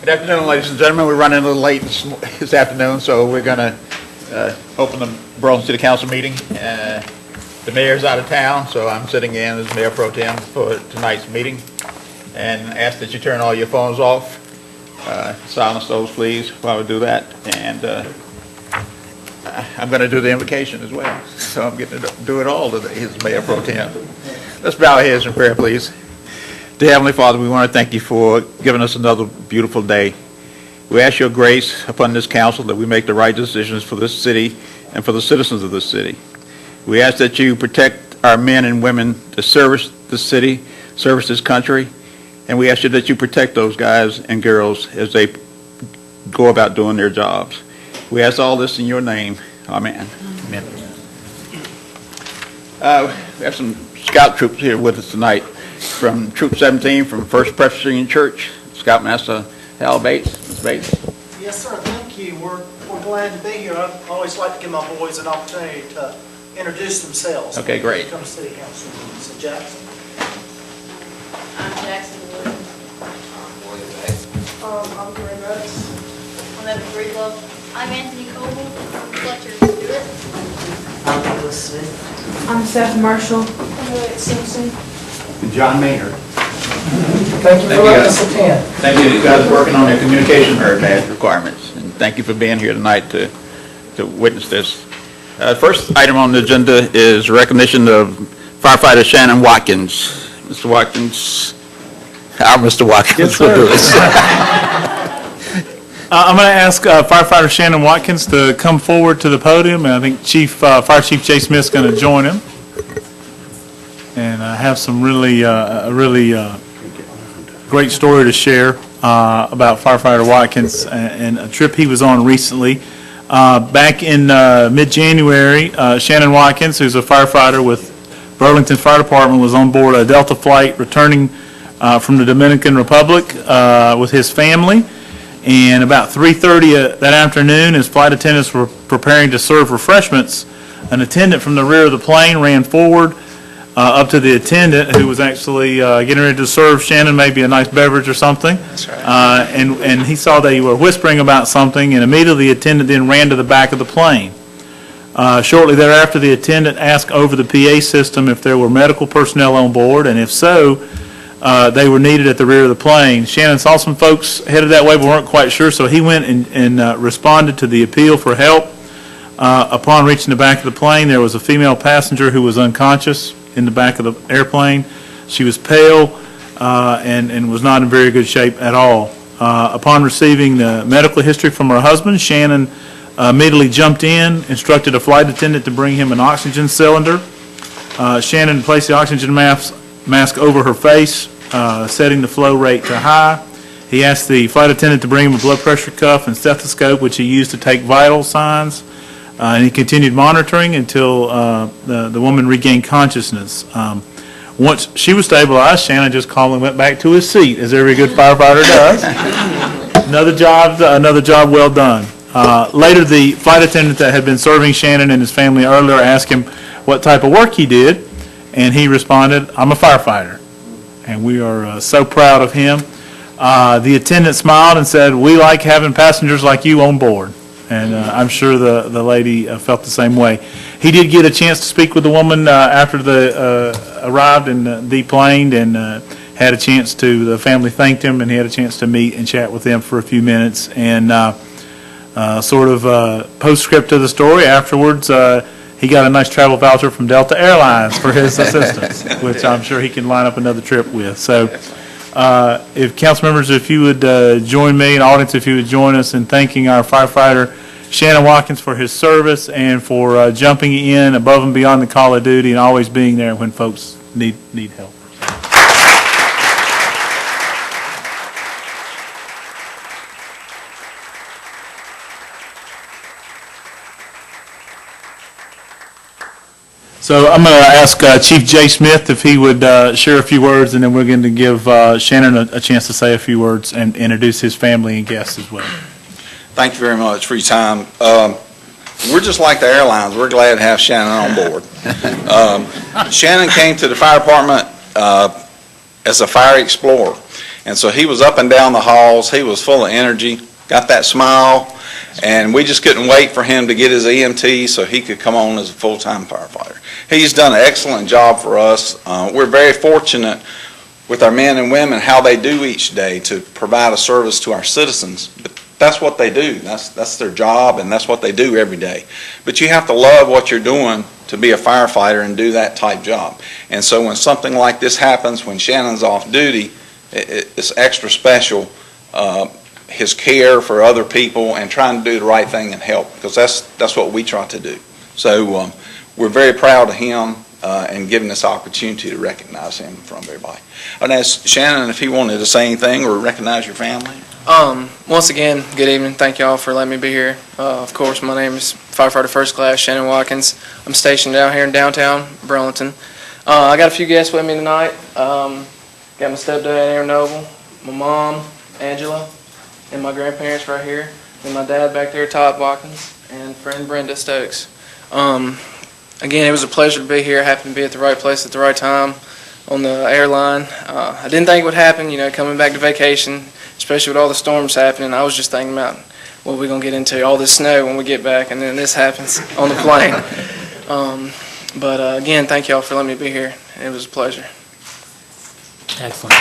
Good afternoon, ladies and gentlemen. We're running a little late this afternoon, so we're going to open the Burlington City Council meeting. The mayor's out of town, so I'm sitting in as Mayor Pro Tem for tonight's meeting, and ask that you turn all your phones off. Silence those, please, while we do that. And I'm going to do the invocation as well, so I'm getting to do it all today as Mayor Pro Tem. Let's bow our heads in prayer, please. Dear Heavenly Father, we want to thank you for giving us another beautiful day. We ask your grace upon this council that we make the right decisions for this city and for the citizens of this city. We ask that you protect our men and women to service the city, service this country, and we ask you that you protect those guys and girls as they go about doing their jobs. We ask all this in your name. Amen. Amen. We have some scout troops here with us tonight. From Troop 17 from First Presbyterian Church, Scoutmaster Hal Bates. Ms. Bates. Yes, sir. Thank you. We're glad to be here. I always like to give my boys an opportunity to introduce themselves. Okay, great. Come to City Council. So Jackson. I'm Jackson Wood. William Bates. I'm Corinne Rhodes. I'm Evan Breedlove. I'm Anthony Coble. I'm Fletcher Stewart. I'm Douglas Smith. I'm Seth Marshall. I'm William Simpson. John Maynard. Thank you for letting us attend. Thank you. You guys are working on your communication badge requirements, and thank you for being here tonight to witness this. First item on the agenda is recognition of firefighter Shannon Watkins. Mr. Watkins, Mr. Watkins will do this. I'm going to ask firefighter Shannon Watkins to come forward to the podium, and I think Fire Chief Jay Smith is going to join him. And I have some really great story to share about firefighter Watkins and a trip he was on recently. Back in mid-January, Shannon Watkins, who's a firefighter with Burlington Fire Department, was on board a Delta flight returning from the Dominican Republic with his family. And about 3:30 that afternoon, as flight attendants were preparing to serve refreshments, an attendant from the rear of the plane ran forward up to the attendant, who was actually getting ready to serve Shannon maybe a nice beverage or something. That's right. And he saw they were whispering about something, and immediately the attendant then ran to the back of the plane. Shortly thereafter, the attendant asked over the PA system if there were medical personnel on board, and if so, they were needed at the rear of the plane. Shannon saw some folks headed that way but weren't quite sure, so he went and responded to the appeal for help. Upon reaching the back of the plane, there was a female passenger who was unconscious in the back of the airplane. She was pale and was not in very good shape at all. Upon receiving the medical history from her husband, Shannon immediately jumped in, instructed a flight attendant to bring him an oxygen cylinder. Shannon placed the oxygen mask over her face, setting the flow rate to high. He asked the flight attendant to bring him a blood pressure cuff and stethoscope, which he used to take vital signs. And he continued monitoring until the woman regained consciousness. Once she was stabilized, Shannon just calmly went back to his seat, as every good firefighter does. Another job well done. Later, the flight attendant that had been serving Shannon and his family earlier asked him what type of work he did, and he responded, "I'm a firefighter." And we are so proud of him. The attendant smiled and said, "We like having passengers like you on board." And I'm sure the lady felt the same way. He did get a chance to speak with the woman after they arrived and deplaned, and had a chance to, the family thanked him, and he had a chance to meet and chat with them for a few minutes. And sort of postscript to the story, afterwards, he got a nice travel voucher from Delta Airlines for his assistance, which I'm sure he can line up another trip with. So if council members, if you would join me, and audience, if you would join us in thanking our firefighter Shannon Watkins for his service and for jumping in above and beyond the call of duty and always being there when folks need help. So I'm going to ask Chief Jay Smith if he would share a few words, and then we're going to give Shannon a chance to say a few words and introduce his family and guests as well. Thank you very much for your time. We're just like the airlines. We're glad to have Shannon on board. Shannon came to the fire department as a fire explorer. And so he was up and down the halls. He was full of energy, got that smile, and we just couldn't wait for him to get his EMT so he could come on as a full-time firefighter. He's done an excellent job for us. We're very fortunate with our men and women how they do each day to provide a service to our citizens. But that's what they do. That's their job, and that's what they do every day. But you have to love what you're doing to be a firefighter and do that type job. And so when something like this happens, when Shannon's off duty, it's extra special, his care for other people and trying to do the right thing and help, because that's what we try to do. So we're very proud of him and giving this opportunity to recognize him from everybody. I'd ask Shannon if he wanted to say anything or recognize your family. Once again, good evening. Thank you all for letting me be here. Of course, my name is Firefighter First Class Shannon Watkins. I'm stationed out here in downtown Burlington. I got a few guests with me tonight. Got my stepdad, Aaron Noble, my mom, Angela, and my grandparents right here, and my dad back there, Todd Watkins, and friend Brenda Stokes. Again, it was a pleasure to be here. I happened to be at the right place at the right time on the airline. I didn't think it would happen, coming back to vacation, especially with all the storms happening. I was just thinking about what we're going to get into, all this snow when we get back, and then this happens on the plane. But again, thank you all for letting me be here. It was a pleasure. Excellent.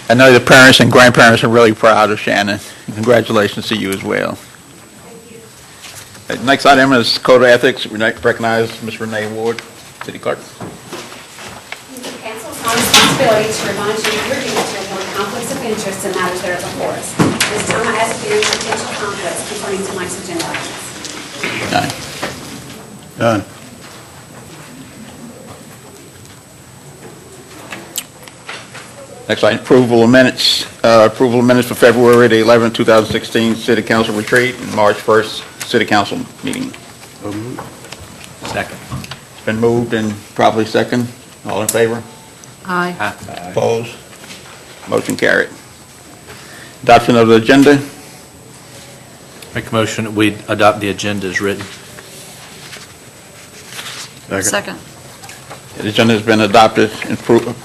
I know the parents and grandparents are really proud of Shannon. Congratulations to you as well. Next item is Code of Ethics. We recognize Ms. Renee Ward, City Clerk. Council, it's my responsibility to remind you of your duty to report conflicts of interest in matters that are before us. This time I ask you any potential conflicts concerning tonight's agenda items. Done. Next item, approval of minutes. Approval of minutes for February the 11th, 2016 City Council retreat and March 1st City Council meeting. Second. It's been moved and properly second. All in favor? Aye. Opposed? Motion carried. Adoption of the agenda. Make a motion that we adopt the agenda as written. Second. The agenda has been adopted and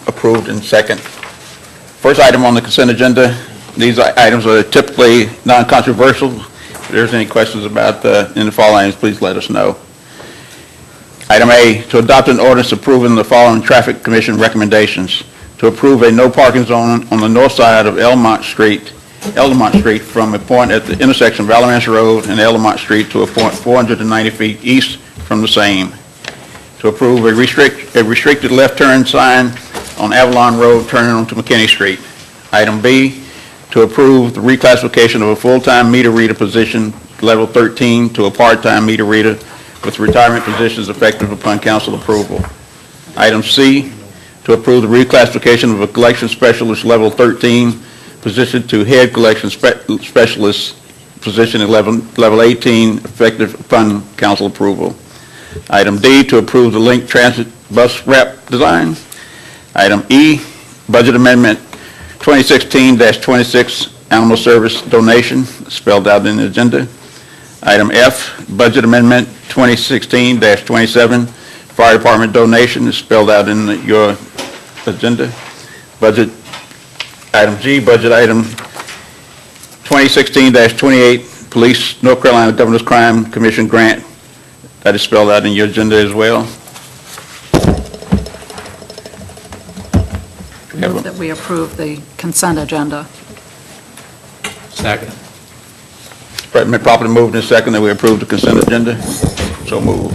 approved in second. First item on the consent agenda. These items are typically non-controversial. If there's any questions about in the following items, please let us know. Item A, to adopt an ordinance approving the following Traffic Commission recommendations. To approve a no parking zone on the north side of Elmont Street from a point at the intersection of Alamance Road and Elmont Street to a point 490 feet east from the same. To approve a restricted left turn sign on Avalon Road turning onto McKinney Street. Item B, to approve the reclassification of a full-time meter reader position, level 13, to a part-time meter reader with retirement positions effective upon council approval. Item C, to approve the reclassification of a collection specialist, level 13, position to head collection specialist position at level 18, effective upon council approval. Item D, to approve the Link Transit bus wrap design. Item E, budget amendment 2016-26 animal service donation, spelled out in the agenda. Item F, budget amendment 2016-27 fire department donation, is spelled out in your agenda. Budget item G, budget item 2016-28 police North Carolina Governor's Crime Commission grant, that is spelled out in your agenda as well. Move that we approve the consent agenda. Second. Been properly moved and second that we approve the consent agenda. So moved.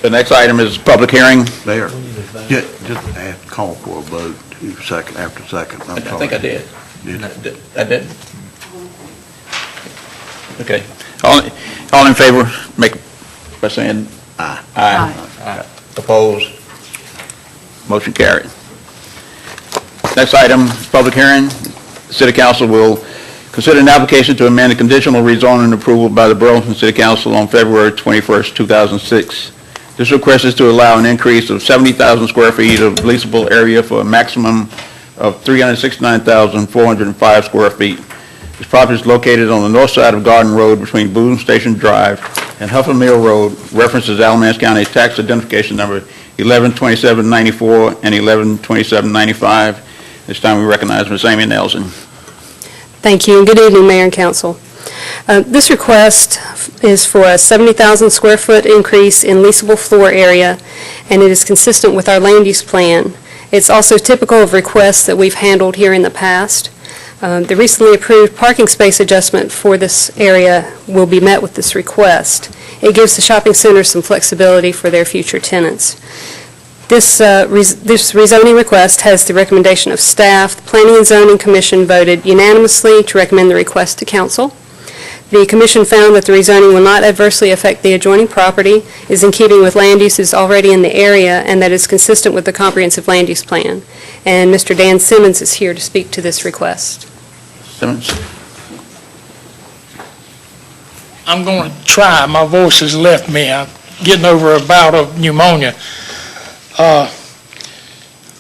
The next item is public hearing. Mayor, just add, call for a vote, second after second. I'm sorry. I think I did. Did you? I did. Okay. All in favor, make by saying aye. Aye. Opposed? Motion carried. Next item, public hearing. The City Council will consider an application to amend the conditional rezoning approval by the Burlington City Council on February 21st, 2006. This request is to allow an increase of 70,000 square feet of leasable area for a maximum of 369,405 square feet. This property is located on the north side of Garden Road between Boone Station Drive and Huffman Mill Road, references Alamance County Tax Identification Number 112794 and 112795. This time we recognize Ms. Amy Nelson. Thank you, and good evening, Mayor and Council. This request is for a 70,000 square foot increase in leasable floor area, and it is consistent with our land use plan. It's also typical of requests that we've handled here in the past. The recently approved parking space adjustment for this area will be met with this request. It gives the shopping center some flexibility for their future tenants. This rezoning request has the recommendation of staff. The Planning and Zoning Commission voted unanimously to recommend the request to council. The commission found that the rezoning will not adversely affect the adjoining property, is in keeping with land uses already in the area, and that is consistent with the comprehensive land use plan. And Mr. Dan Simmons is here to speak to this request. Simmons? I'm going to try. My voice has left me. I'm getting over a bout of pneumonia.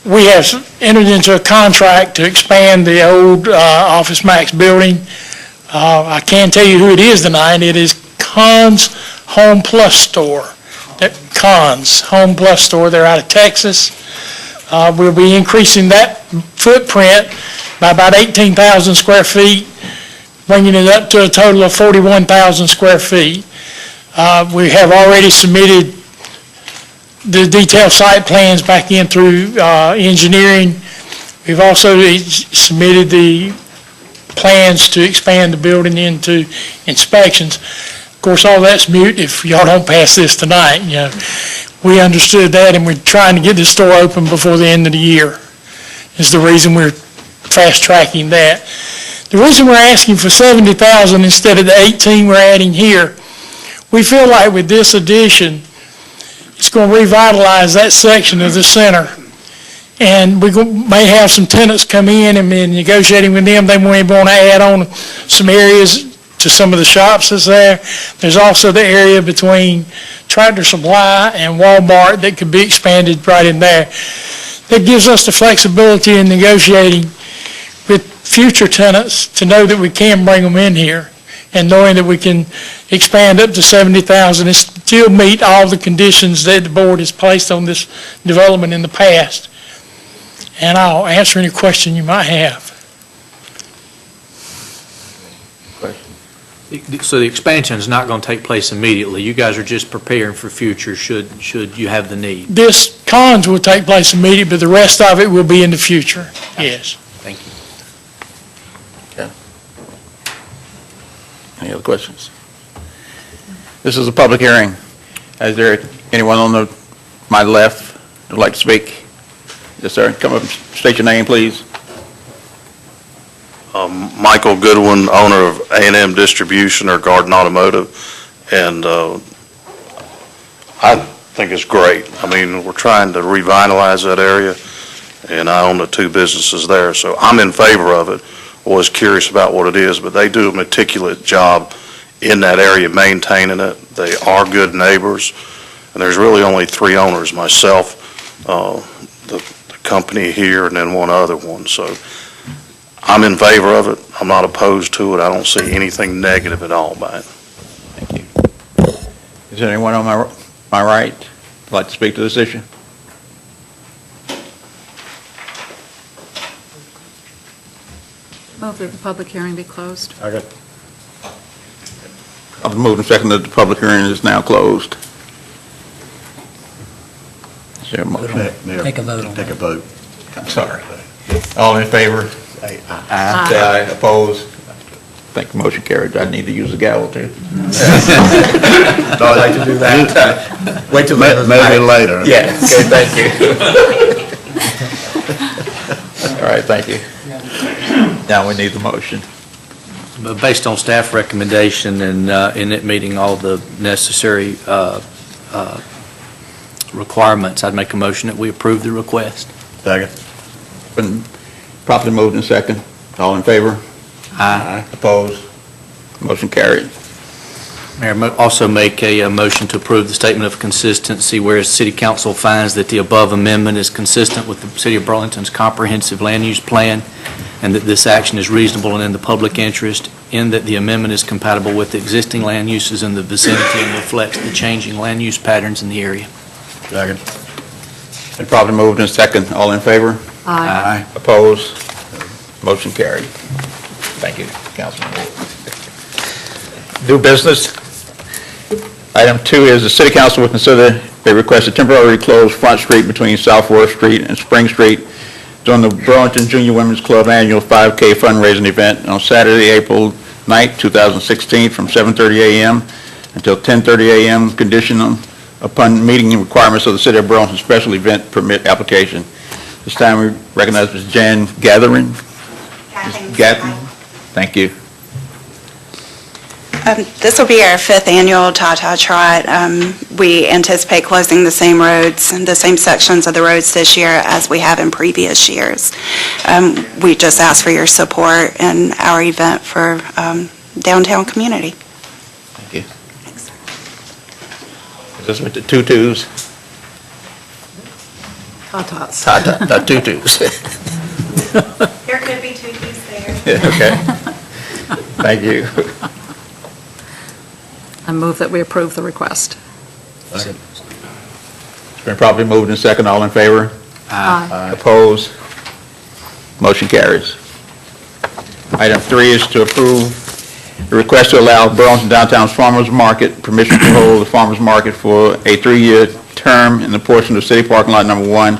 We have entered into a contract to expand the old Office Max building. I can tell you who it is tonight. It is Conn's Home Plus Store. Conn's Home Plus Store. They're out of Texas. We'll be increasing that footprint by about 18,000 square feet, bringing it up to a total of 41,000 square feet. We have already submitted the detailed site plans back in through engineering. We've also submitted the plans to expand the building into inspections. Of course, all that's moot if y'all don't pass this tonight. You know, we understood that, and we're trying to get this store open before the end of the year is the reason we're fast-tracking that. The reason we're asking for 70,000 instead of the 18 we're adding here, we feel like with this addition, it's going to revitalize that section of the center. And we may have some tenants come in and in negotiating with them, they may want to add on some areas to some of the shops that's there. There's also the area between Tractor Supply and Walmart that could be expanded right in there. That gives us the flexibility in negotiating with future tenants to know that we can bring them in here, and knowing that we can expand up to 70,000 and still meet all the conditions that the board has placed on this development in the past. And I'll answer any question you might have. So the expansion is not going to take place immediately. You guys are just preparing for future should you have the need. This cons will take place immediately, but the rest of it will be in the future, yes. Thank you. Any other questions? This is a public hearing. Is there anyone on my left who would like to speak? Yes, sir. Come up and state your name, please. Michael Goodwin, owner of A&M Distribution or Garden Automotive, and I think it's great. I mean, we're trying to revitalize that area, and I own the two businesses there, so I'm in favor of it. Always curious about what it is, but they do a meticulous job in that area maintaining it. They are good neighbors, and there's really only three owners, myself, the company here, and then one other one. So I'm in favor of it. I'm not opposed to it. I don't see anything negative at all by it. Thank you. Is there anyone on my right who'd like to speak to this issue? Move that the public hearing be closed. Okay. I've moved and seconded that the public hearing is now closed. Is there a motion? Mayor, Take a vote on Take a vote. I'm sorry. All in favor? Aye. Aye. Say aye. Opposed? Thank the motion carried. I need to use the gavel too. I'd like to do that. Wait till Maybe later. Yeah, okay, thank you. All right, thank you. Now we need the motion. But based on staff recommendation and in it meeting all the necessary requirements, I'd make a motion that we approve the request. Second. Been properly moved and second. All in favor? Aye. Opposed? Motion carried. Mayor, also make a motion to approve the statement of consistency, whereas City Council finds that the above amendment is consistent with the City of Burlington's comprehensive land use plan, and that this action is reasonable and in the public interest, in that the amendment is compatible with the existing land uses in the vicinity and reflects the changing land use patterns in the area. Second. Been properly moved and second. All in favor? Aye. Opposed? Motion carried. Thank you, Councilman. New business. Item 2 is the City Council will consider a request to temporarily close Front Street between Southworth Street and Spring Street during the Burlington Junior Women's Club Annual 5K fundraising event on Saturday, April 9th, 2016, from 7:30 a.m. until 10:30 a.m., conditional upon meeting the requirements of the City of Burlington Special Event Permit application. This time we recognize Ms. Jan Gathering. Gathering. Thank you. This will be our 5th annual Tata Trot. We anticipate closing the same roads and the same sections of the roads this year as we have in previous years. We just ask for your support in our event for downtown community. Thank you. Is this with the tutus? Tatas. Tata, not tutus. There could be tutus there. Yeah, okay. Thank you. I move that we approve the request. Second. It's been properly moved and second. All in favor? Aye. Opposed? Motion carries. Item 3 is to approve the request to allow Burlington Downtown's Farmers Market permission to hold the Farmers Market for a 3-year term in the portion of City Parking Lot Number 1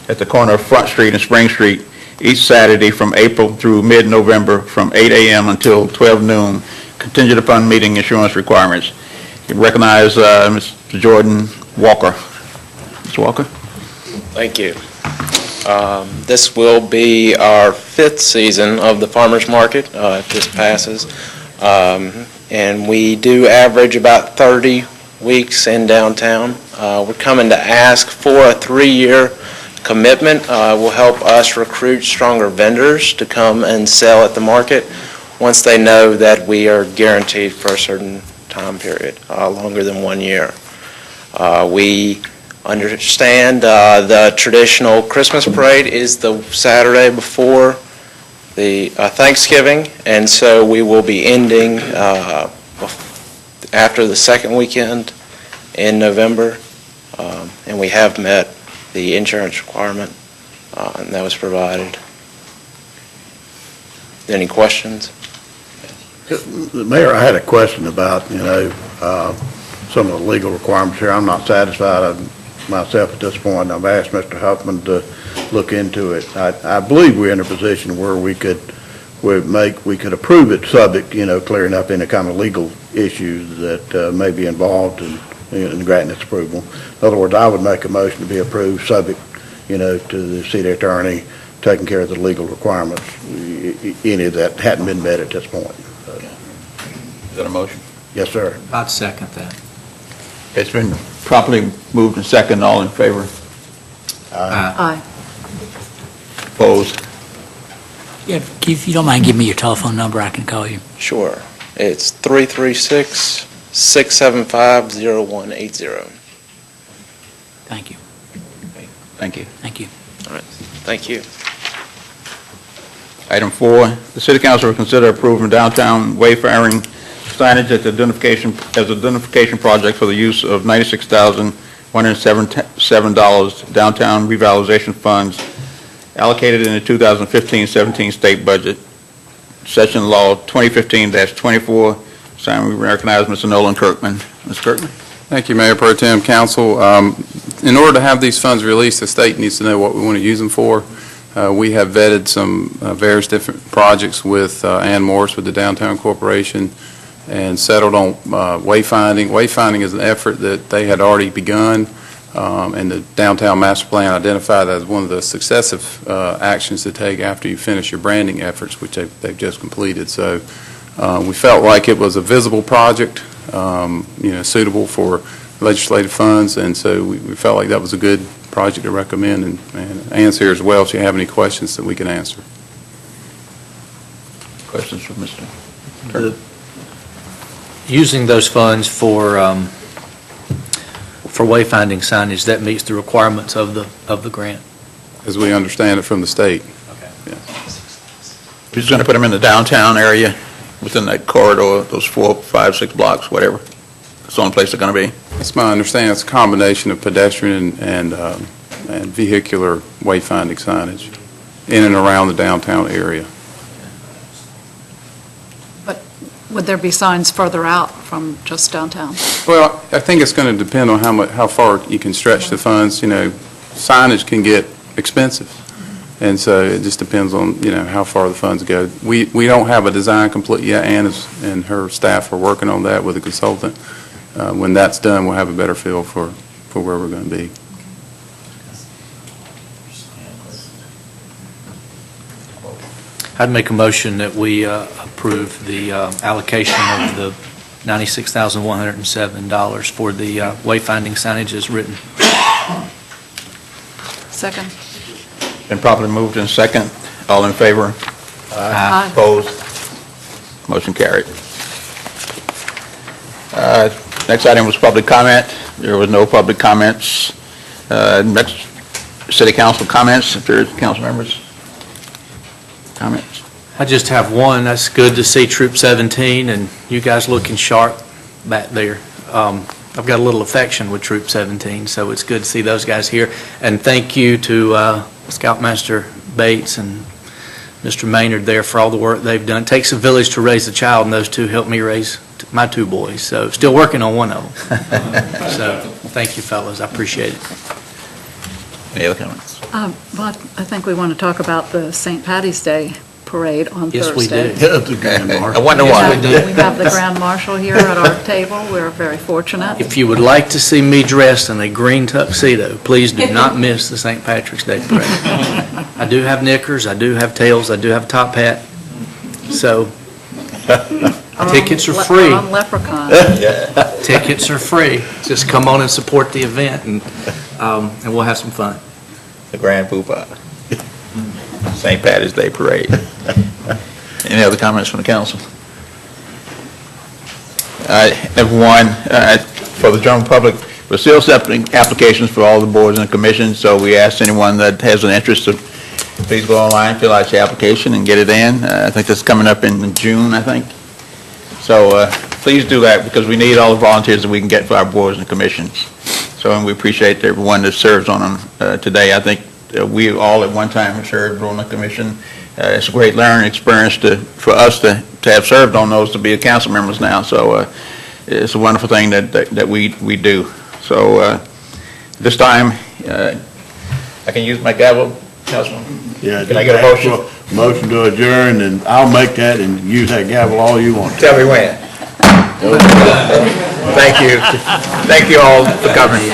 at the corner of Front Street and Spring Street each Saturday from April through mid-November from 8 a.m. until 12 noon, contingent upon meeting insurance requirements. You recognize Mr. Jordan Walker. Mr. Walker? Thank you. This will be our 5th season of the farmers market, if this passes. And we do average about 30 weeks in downtown. We're coming to ask for a 3-year commitment. Will help us recruit stronger vendors to come and sell at the market once they know that we are guaranteed for a certain time period, longer than 1 year. We understand the traditional Christmas parade is the Saturday before the Thanksgiving, and so we will be ending after the second weekend in November, and we have met the insurance requirement, and that was provided. Any questions? Mayor, I had a question about, some of the legal requirements here. I'm not satisfied myself at this point. I've asked Mr. Huffman to look into it. I believe we're in a position where we could approve it subject, clearing up any kind of legal issues that may be involved in granting its approval. In other words, I would make a motion to be approved subject, to the city attorney taking care of the legal requirements, any that hadn't been met at this point. Is that a motion? Yes, sir. I'd second that. It's been properly moved and second. All in favor? Aye. Opposed? Yeah, if you don't mind giving me your telephone number, I can call you. Sure. It's 336-675-0180. Thank you. Thank you. Thank you. All right. Thank you. Item 4, the City Council will consider approving downtown wayfaring signage as identification project for the use of $96,107 downtown revitalization funds allocated in the 2015-17 state budget. Session Law 2015-24. Signed, we recognize Mr. Nolan Kirkman. Mr. Kirkman? Thank you, Mayor Pro Tem, Council. In order to have these funds released, the state needs to know what we want to use them for. We have vetted some various different projects with Ann Morris with the Downtown Corporation and settled on wayfinding. Wayfinding is an effort that they had already begun, and the Downtown Master Plan identified as one of the successive actions to take after you finish your branding efforts, which they've just completed. So we felt like it was a visible project, suitable for legislative funds, and so we felt like that was a good project to recommend, and Ann's here as well if you have any questions that we can answer. Questions for Mr. Using those funds for wayfinding signage, that meets the requirements of the grant? As we understand it from the state. Okay. Yeah. We're just going to put them in the downtown area? within that corridor, those 4, 5, 6 blocks, whatever. It's the only place they're going to be. That's my understanding. It's a combination of pedestrian and vehicular wayfinding signage in and around the downtown area. Would there be signs further out from just downtown? Well, I think it's going to depend on how far you can stretch the funds. You know, signage can get expensive, and so it just depends on, you know, how far the funds go. We don't have a design complete yet. Ann and her staff are working on that with a consultant. When that's done, we'll have a better feel for where we're going to be. I'd make a motion that we approve the allocation of the $96,107 for the wayfinding signage as written. Second. Been properly moved in second. All in favor? Aye. Opposed? Motion carried. Next item was public comment. There was no public comments. Next, city council comments, if there's council members. Comments? I just have one. That's good to see Troop 17 and you guys looking sharp back there. I've got a little affection with Troop 17, so it's good to see those guys here. And thank you to Scoutmaster Bates and Mr. Maynard there for all the work they've done. It takes a village to raise a child, and those two helped me raise my 2 boys, so still working on one of them. So thank you, fellas. I appreciate it. Any other comments? Well, I think we want to talk about the St. Patty's Day parade on Yes, we Thursday. do. I wonder why. We have the Grand Marshal here at our table. We're very fortunate. If you would like to see me dressed in a green tuxedo, please do not miss the St. Patrick's Day parade. I do have knickers, I do have tails, I do have a top hat, so tickets are free. We're on Leprechaun. Tickets are free. Just come on and support the event, and we'll have some fun. The Grand Poobah. St. Patty's Day Parade. Any other comments from the council? Number one, for the general public, we're still accepting applications for all the boards and commissions, so we ask anyone that has an interest to please go online, fill out your application, and get it in. I think that's coming up in June, I think. So please do that, because we need all the volunteers that we can get for our boards and commissions. So, and we appreciate everyone that serves on them today. I think we all at one time have served on the commission. It's a great learning experience for us to have served on those, to be council members now. So it's a wonderful thing that we do. So this time, I can use my gavel, Councilman? Yeah. Can I get a motion? Motion to adjourn, and I'll make that and use that gavel all you want. Tell me when. Thank you. Thank you all for coming.